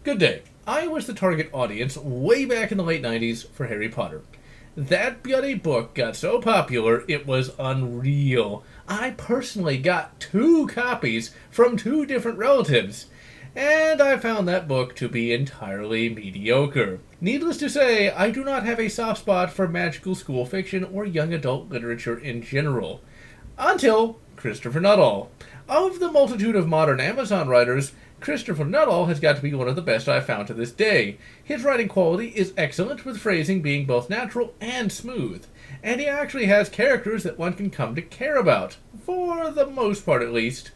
Good day. I was the target audience way back in the late 90s for Harry Potter. That bloody book got so popular, it was unreal. I personally got 2 copies from 2 different relatives, and I found that book to be entirely mediocre. Needless to say, I do not have a soft spot for magical school fiction or young adult literature in general. Until Christopher Nuttall. Of the multitude of modern Amazon writers, Christopher Nuttall has got to be one of the best I've found to this day. His writing quality is excellent, with phrasing being both natural and smooth. And he actually has characters that one can come to care about, for the most part at least.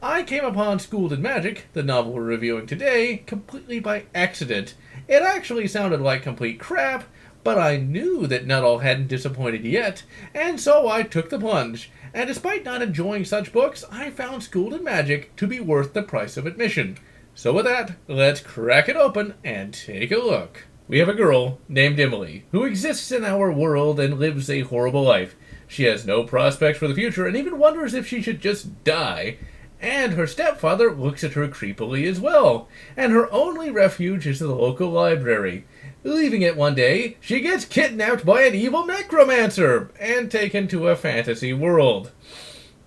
I came upon Schooled in Magic, the novel we're reviewing today, completely by accident. It actually sounded like complete crap, but I knew that Nuttall hadn't disappointed yet, and so I took the plunge. And despite not enjoying such books, I found Schooled in Magic to be worth the price of admission. So with that, let's crack it open and take a look. We have a girl named Emily, who exists in our world and lives a horrible life. She has no prospects for the future and even wonders if she should just die. And her stepfather looks at her creepily as well, and her only refuge is the local library. Leaving it one day, she gets kidnapped by an evil necromancer and taken to a fantasy world.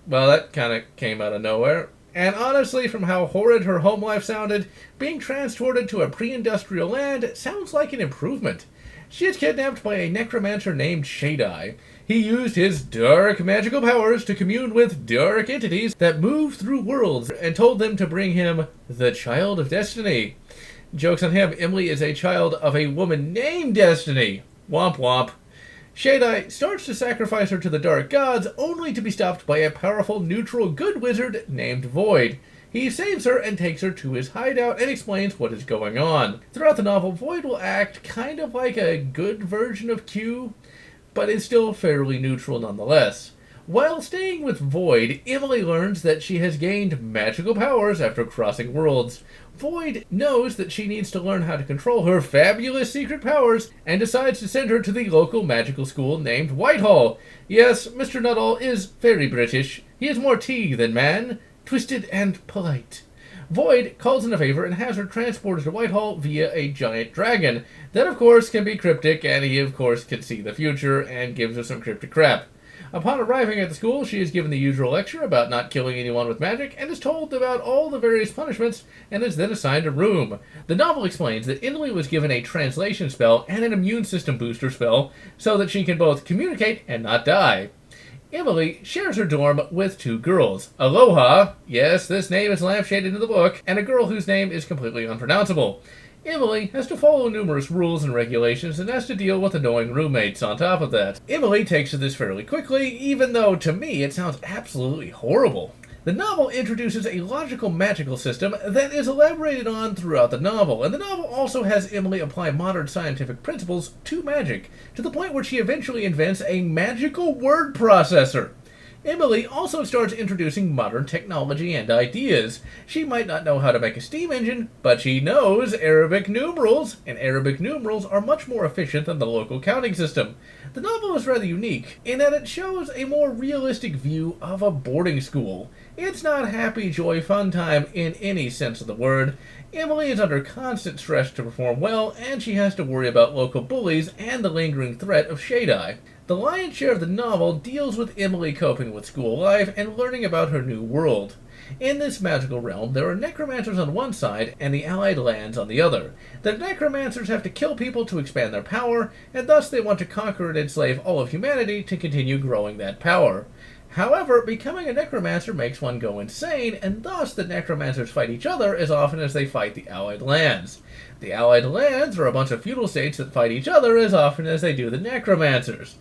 Well, that kind of came out of nowhere. And honestly, from how horrid her home life sounded, being transported to a pre-industrial land sounds like an improvement. She is kidnapped by a necromancer named Shadai. He used his dark magical powers to commune with dark entities that move through worlds and told them to bring him the Child of Destiny. Joke's on him, Emily is a child of a woman named Destiny. Womp womp. Shadai starts to sacrifice her to the dark gods, only to be stopped by a powerful neutral good wizard named Void. He saves her and takes her to his hideout and explains what is going on. Throughout the novel, Void will act kind of like a good version of Q, but is still fairly neutral nonetheless. While staying with Void, Emily learns that she has gained magical powers after crossing worlds. Void knows that she needs to learn how to control her fabulous secret powers and decides to send her to the local magical school named Whitehall. Yes, Mr. Nuttall is very British. He is more tea than man, twisted and polite. Void calls in a favor and has her transported to Whitehall via a giant dragon. That, of course, can be cryptic, and he, of course, can see the future and gives her some cryptic crap. Upon arriving at the school, she is given the usual lecture about not killing anyone with magic, and is told about all the various punishments, and is then assigned a room. The novel explains that Emily was given a translation spell and an immune system booster spell, so that she can both communicate and not die. Emily shares her dorm with 2 girls. Aloha, yes, this name is lampshaded in the book, and a girl whose name is completely unpronounceable. Emily has to follow numerous rules and regulations and has to deal with annoying roommates on top of that. Emily takes to this fairly quickly, even though to me it sounds absolutely horrible. The novel introduces a logical magical system that is elaborated on throughout the novel, and the novel also has Emily apply modern scientific principles to magic, to the point where she eventually invents a magical word processor. Emily also starts introducing modern technology and ideas. She might not know how to make a steam engine, but she knows Arabic numerals, and Arabic numerals are much more efficient than the local counting system. The novel is rather unique in that it shows a more realistic view of a boarding school. It's not happy, joy, fun time in any sense of the word. Emily is under constant stress to perform well, and she has to worry about local bullies and the lingering threat of Shadai. The lion's share of the novel deals with Emily coping with school life and learning about her new world. In this magical realm, there are necromancers on one side and the allied lands on the other. The necromancers have to kill people to expand their power, and thus they want to conquer and enslave all of humanity to continue growing that power. However, becoming a necromancer makes one go insane, and thus the necromancers fight each other as often as they fight the allied lands. The allied lands are a bunch of feudal states that fight each other as often as they do the necromancers.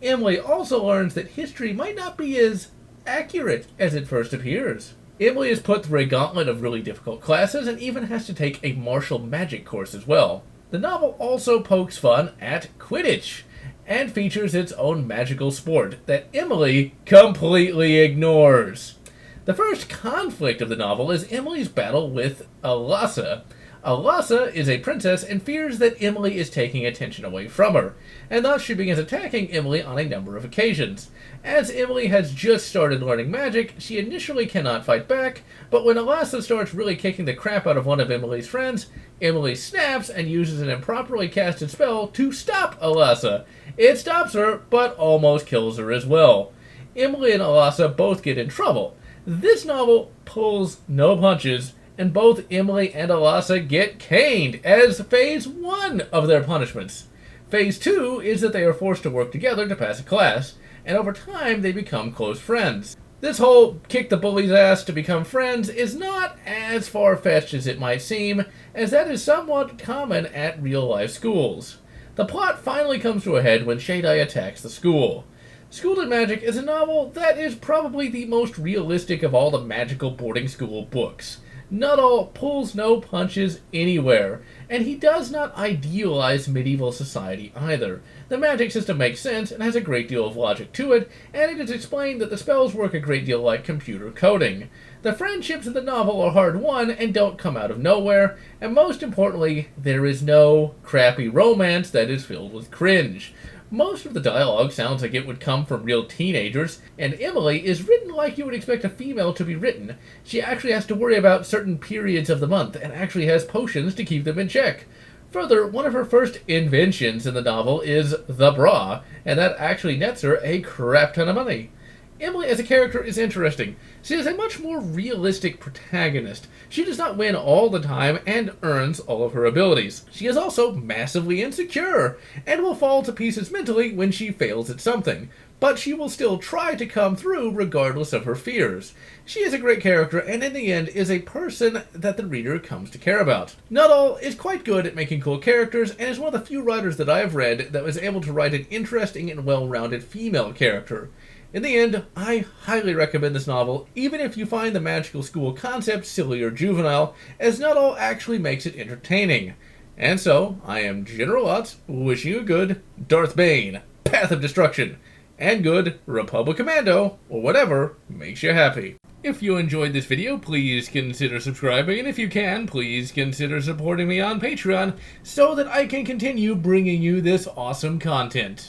Emily also learns that history might not be as accurate as it first appears. Emily is put through a gauntlet of really difficult classes and even has to take a martial magic course as well. The novel also pokes fun at Quidditch, and features its own magical sport that Emily completely ignores. The first conflict of the novel is Emily's battle with Alassa. Alassa is a princess and fears that Emily is taking attention away from her, and thus she begins attacking Emily on a number of occasions. As Emily has just started learning magic, she initially cannot fight back, but when Alassa starts really kicking the crap out of one of Emily's friends, Emily snaps and uses an improperly casted spell to stop Alassa. It stops her, but almost kills her as well. Emily and Alassa both get in trouble. This novel pulls no punches, and both Emily and Alassa get caned as phase 1 of their punishments. Phase 2 is that they are forced to work together to pass a class, and over time they become close friends. This whole kick the bully's ass to become friends is not as far-fetched as it might seem, as that is somewhat common at real-life schools. The plot finally comes to a head when Shadai attacks the school. Schooled in Magic is a novel that is probably the most realistic of all the magical boarding school books. Nuttall pulls no punches anywhere, and he does not idealize medieval society either. The magic system makes sense and has a great deal of logic to it, and it is explained that the spells work a great deal like computer coding. The friendships in the novel are hard-won and don't come out of nowhere, and most importantly, there is no crappy romance that is filled with cringe. Most of the dialogue sounds like it would come from real teenagers, and Emily is written like you would expect a female to be written. She actually has to worry about certain periods of the month, and actually has potions to keep them in check. Further, one of her first inventions in the novel is the bra, and that actually nets her a crap ton of money. Emily as a character is interesting. She is a much more realistic protagonist. She does not win all the time and earns all of her abilities. She is also massively insecure and will fall to pieces mentally when she fails at something, but she will still try to come through regardless of her fears. She is a great character and in the end is a person that the reader comes to care about. Nuttall is quite good at making cool characters and is one of the few writers that I've read that was able to write an interesting and well-rounded female character. In the end, I highly recommend this novel, even if you find the magical school concept silly or juvenile, as Nuttall actually makes it entertaining. And so, I am GeneralLotz, wishing you good Darth Bane, Path of Destruction, and good Republic Commando, or whatever makes you happy. If you enjoyed this video, please consider subscribing, and if you can, please consider supporting me on Patreon, so that I can continue bringing you this awesome content.